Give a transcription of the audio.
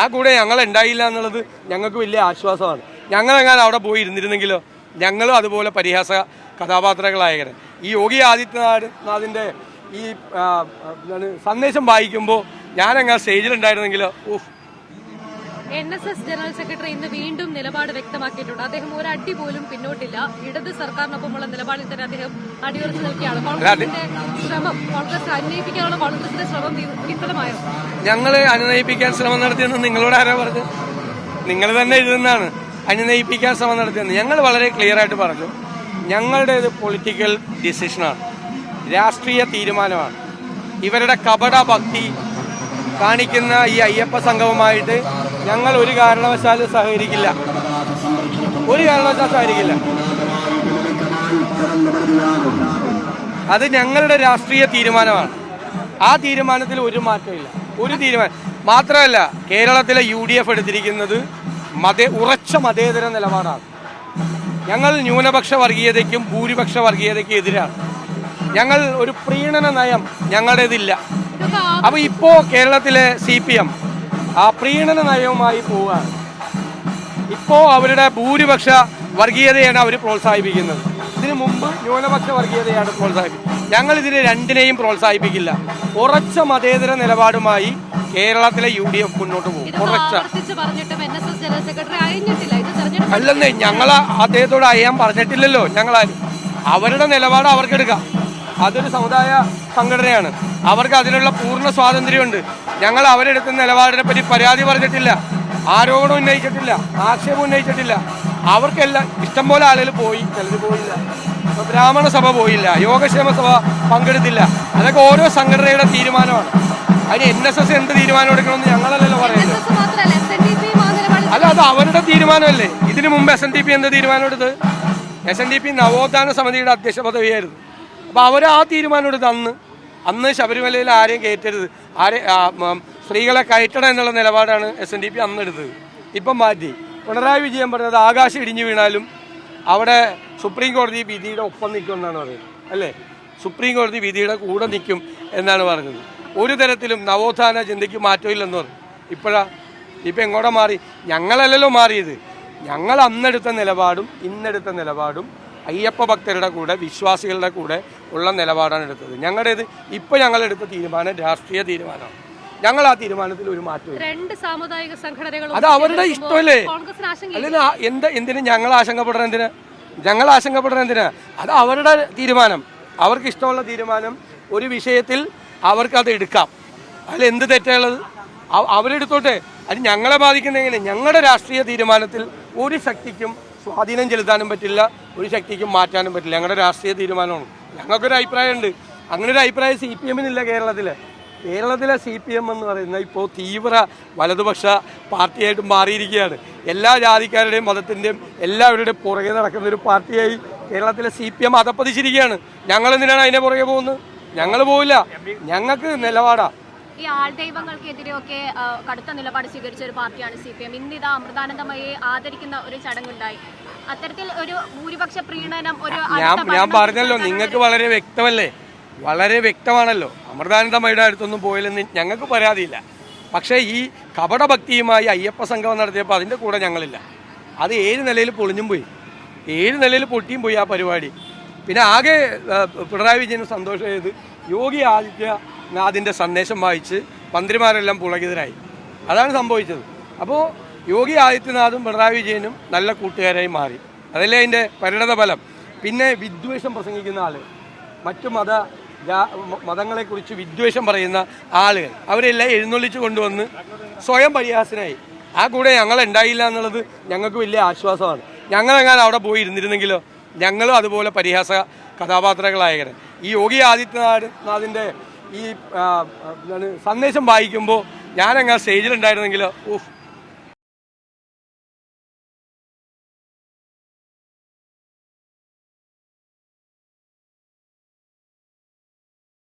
ആ കൂടെ ഞങ്ങൾ ഉണ്ടായില്ല എന്നുള്ളത് ഞങ്ങൾക്ക് വലിയ ആശ്വാസമാണ്. ഞങ്ങളെങ്ങനെ അവിടെ പോയി ഇരുന്നിരുന്നെങ്കിലോ ഞങ്ങളും അതുപോലെ പരിഹാസ കഥാപാത്രങ്ങളായേനെ. ഈ യോഗി ആദിത്യനാഥിൻ്റെ ഈ സന്ദേശം വായിക്കുമ്പോൾ ഞാനങ്ങനെ സ്റ്റേജിലുണ്ടായിരുന്നെങ്കിലോ NSS ജനറൽ സെക്രട്ടറി ഇന്ന് വീണ്ടും നിലപാട് വ്യക്തമാക്കിയിട്ടുണ്ട്. അദ്ദേഹം ഒരു അടി പോലും പിന്നോട്ടില്ല. ഇടത് സർക്കാരിനൊപ്പമുള്ള നിലപാടിൽ തന്നെ അദ്ദേഹം അടിയുറച്ചു നിൽക്കുകയാണ്. കോൺഗ്രസ് അനുനയിപ്പിക്കാനുള്ള കോൺഗ്രസിന്റെ ശ്രമം വിഫലമായോ? ഞങ്ങൾ അനുനയിപ്പിക്കാൻ ശ്രമം നടത്തിയെന്ന് നിങ്ങളോട് ആരാ പറഞ്ഞത്? നിങ്ങൾ തന്നെ എഴുതുന്നതാണ് അനുനയിപ്പിക്കാൻ ശ്രമം നടത്തിയെന്ന്. ഞങ്ങൾ വളരെ ക്ലിയർ ആയിട്ട് പറഞ്ഞു, ഞങ്ങളുടേത് പൊളിറ്റിക്കൽ ഡിസിഷനാണ്, രാഷ്ട്രീയ തീരുമാനമാണ്. ഇവരുടെ കപട ഭക്തി കാണിക്കുന്ന ഈ അയ്യപ്പ സംഘവുമായിട്ട് ഞങ്ങൾ ഒരു കാരണവശാലും സഹകരിക്കില്ല, ഒരു കാരണവശാലും സഹകരിക്കില്ല. അത് ഞങ്ങളുടെ രാഷ്ട്രീയ തീരുമാനമാണ്. ആ തീരുമാനത്തിൽ ഒരു മാറ്റമില്ല, ഒരു തീരുമാനം മാത്രമല്ല. കേരളത്തിലെ UDF എടുത്തിരിക്കുന്നത് ഉറച്ച മതേതര നിലപാടാണ്. ഞങ്ങൾ ന്യൂനപക്ഷ വർഗീയതയ്ക്കും ഭൂരിപക്ഷ വർഗീയതയ്ക്കും എതിരാണ്. ഞങ്ങൾ ഒരു പ്രീണന നയം ഞങ്ങളുടേതില്ല. അപ്പോൾ ഇപ്പോൾ കേരളത്തിലെ CPM ആ പ്രീണന നയവുമായി പോവുകയാണ്. ഇപ്പോൾ അവരുടെ ഭൂരിപക്ഷ വർഗീയതയാണ് അവർ പ്രോത്സാഹിപ്പിക്കുന്നത്. ഇതിനു മുമ്പ് ന്യൂനപക്ഷ വർഗീയതയാണ് പ്രോത്സാഹിപ്പിക്കുന്നത്. ഞങ്ങൾ ഇതിനെ രണ്ടിനെയും പ്രോത്സാഹിപ്പിക്കില്ല. ഉറച്ച മതേതര നിലപാടുമായി കേരളത്തിലെ UDF മുന്നോട്ട് പോകും. ഉറച്ച അല്ലെന്നേ, ഞങ്ങൾ അദ്ദേഹത്തോട് അയ്യാൻ പറഞ്ഞിട്ടില്ലല്ലോ. ഞങ്ങളാരും അവരുടെ നിലപാട് അവർക്കെടുക്കാം. അതൊരു സമുദായ സംഘടനയാണ്, അവർക്ക് അതിനുള്ള പൂർണ്ണ സ്വാതന്ത്ര്യമുണ്ട്. ഞങ്ങൾ അവരെടുക്കുന്ന നിലപാടിനെ പറ്റി പരാതി പറഞ്ഞിട്ടില്ല, ആരോപണം ഉന്നയിച്ചിട്ടില്ല, ആക്ഷേപം ഉന്നയിച്ചിട്ടില്ല. അവർക്കെല്ലാം ഇഷ്ടംപോലെ ആളുകൾ പോയി, ചിലർ പോയില്ല. ബ്രാഹ്മണ സഭ പോയില്ല, യോഗക്ഷേമ സഭ പങ്കെടുത്തില്ല. അതൊക്കെ ഓരോ സംഘടനയുടെ തീരുമാനമാണ്. അതിന് NSS എന്ത് തീരുമാനം എടുക്കണമെന്ന് ഞങ്ങളല്ലല്ലോ പറയുന്നത്. അല്ല, അത് അവരുടെ തീരുമാനമല്ലേ. ഇതിനു മുമ്പ് SNDP എന്ത് തീരുമാനം എടുത്ത്? SNDP നവോത്ഥാന സമിതിയുടെ അധ്യക്ഷ പദവിയായിരുന്നു. അപ്പോൾ അവർ ആ തീരുമാനം എടുത്ത് അന്ന് ശബരിമലയിൽ ആരെയും കയറ്റരുത്, സ്ത്രീകളെ കയറ്റണം എന്നുള്ള നിലപാടാണ് SNDP അന്ന് എടുത്തത്. ഇപ്പം മാറ്റി. പിണറായി വിജയൻ പറഞ്ഞത് ആകാശം ഇടിഞ്ഞു വീണാലും അവിടെ സുപ്രീം കോടതി വിധിയുടെ ഒപ്പം നിൽക്കും എന്നാണ് പറയുന്നത്, അല്ലേ? സുപ്രീം കോടതി വിധിയുടെ കൂടെ നിൽക്കും എന്നാണ് പറഞ്ഞത്. ഒരു തരത്തിലും നവോത്ഥാന ചിന്തയ്ക്ക് മാറ്റമില്ലെന്ന് പറഞ്ഞു. ഇപ്പം എങ്ങോട്ടാ മാറി? ഞങ്ങളല്ലല്ലോ മാറിയത്. ഞങ്ങൾ അന്നെടുത്ത നിലപാടും ഇന്നെടുത്ത നിലപാടും അയ്യപ്പ ഭക്തരുടെ കൂടെ, വിശ്വാസികളുടെ കൂടെ ഉള്ള നിലപാടാണ് എടുത്തത്. ഞങ്ങളുടേത് ഇപ്പോൾ ഞങ്ങളെടുത്ത തീരുമാനം രാഷ്ട്രീയ തീരുമാനമാണ്. ഞങ്ങൾ ആ തീരുമാനത്തിൽ ഒരു മാറ്റവും. അത് അവരുടെ ഇഷ്ടമല്ലേ? അല്ലെങ്കിൽ എന്തിനു ഞങ്ങൾ ആശങ്കപ്പെടണം എന്തിനാ? അത് അവരുടെ തീരുമാനം, അവർക്ക് ഇഷ്ടമുള്ള തീരുമാനം. ഒരു വിഷയത്തിൽ അവർക്കത് എടുക്കാം, അതിലെന്ത് തെറ്റുള്ളത് അവരെടുത്തോട്ടെ. അത് ഞങ്ങളെ ബാധിക്കുന്ന എങ്ങനെ? ഞങ്ങളുടെ രാഷ്ട്രീയ തീരുമാനത്തിൽ ഒരു ശക്തിക്കും സ്വാധീനം ചെലുത്താനും പറ്റില്ല, ഒരു ശക്തിക്കും മാറ്റാനും പറ്റില്ല. ഞങ്ങളുടെ രാഷ്ട്രീയ തീരുമാനമാണ്. ഞങ്ങൾക്കൊരു അഭിപ്രായമുണ്ട്. അങ്ങനെ ഒരു അഭിപ്രായം CPM-നില്ല. കേരളത്തിലെ CPM എന്ന് പറയുന്നത് ഇപ്പോൾ തീവ്ര വലതുപക്ഷ പാർട്ടിയായിട്ട് മാറിയിരിക്കുകയാണ്. എല്ലാ ജാതിക്കാരുടെയും മതത്തിൻ്റെയും എല്ലാവരുടെയും പുറകെ നടക്കുന്ന ഒരു പാർട്ടിയായി കേരളത്തിലെ CPM അധപ്പതിച്ചിരിക്കുകയാണ്. ഞങ്ങളെന്തിനാണ് അതിനെ പുറകെ പോകുന്നത്? ഞങ്ങൾ പോവില്ല. ഞങ്ങൾക്ക് നിലപാടാണ്. ഈ ആൾദൈവങ്ങൾക്കെതിരെയൊക്കെ കടുത്ത നിലപാട് സ്വീകരിച്ച ഒരു പാർട്ടിയാണ് CPM. ഇന്നിതാ അമൃതാനന്ദമയെ ആദരിക്കുന്ന ഒരു ചടങ്ങുണ്ടായി. അത്തരത്തിൽ ഒരു ഭൂരിപക്ഷ പ്രീണനം ഞാൻ പറഞ്ഞല്ലോ, നിങ്ങൾക്ക് വളരെ വ്യക്തമല്ലേ, വളരെ വ്യക്തമാണല്ലോ. അമൃതാനന്ദമയുടെ അടുത്തൊന്നും പോയില്ലെന്ന് ഞങ്ങൾക്ക് പരാതിയില്ല. പക്ഷേ ഈ കപടഭക്തിയുമായി അയ്യപ്പ സംഗമം നടത്തിയപ്പോൾ അതിൻ്റെ കൂടെ ഞങ്ങളില്ല. അത് 7 നിലയിൽ പൊളിഞ്ഞും പോയി, 7 നിലയിൽ പൊട്ടിയും പോയി ആ പരിപാടി. പിന്നെ ആകെ പിണറായി വിജയന് സന്തോഷമായത് യോഗി ആദിത്യനാഥിൻ്റെ സന്ദേശം വായിച്ച് മന്ത്രിമാരെല്ലാം പുളകിതരായി. അതാണ് സംഭവിച്ചത്. അപ്പോൾ യോഗി ആദിത്യനാഥും പിണറായി വിജയനും നല്ല കൂട്ടുകാരായി മാറി. അതല്ലേ അതിൻ്റെ പരിണത ഫലം. പിന്നെ വിദ്വേഷം പ്രസംഗിക്കുന്ന ആളുകൾ, മറ്റു മതങ്ങളെക്കുറിച്ച് വിദ്വേഷം പറയുന്ന ആളുകൾ, അവരെല്ലാം എഴുന്നള്ളിച്ച് കൊണ്ടുവന്ന് സ്വയം പരിഹാസനായി. ആ കൂടെ ഞങ്ങളുണ്ടായില്ല എന്നുള്ളത് ഞങ്ങൾക്ക് വലിയ ആശ്വാസമാണ്. ഞങ്ങളെങ്ങനെ അവിടെ പോയി ഇരുന്നിരുന്നെങ്കിലോ ഞങ്ങളും അതുപോലെ പരിഹാസ കഥാപാത്രങ്ങളായേനെ. ഈ യോഗി ആദിത്യനാഥിൻ്റെ ഈ സന്ദേശം വായിക്കുമ്പോൾ ഞാനങ്ങനെ സ്റ്റേജിലുണ്ടായിരുന്നെങ്കിലോ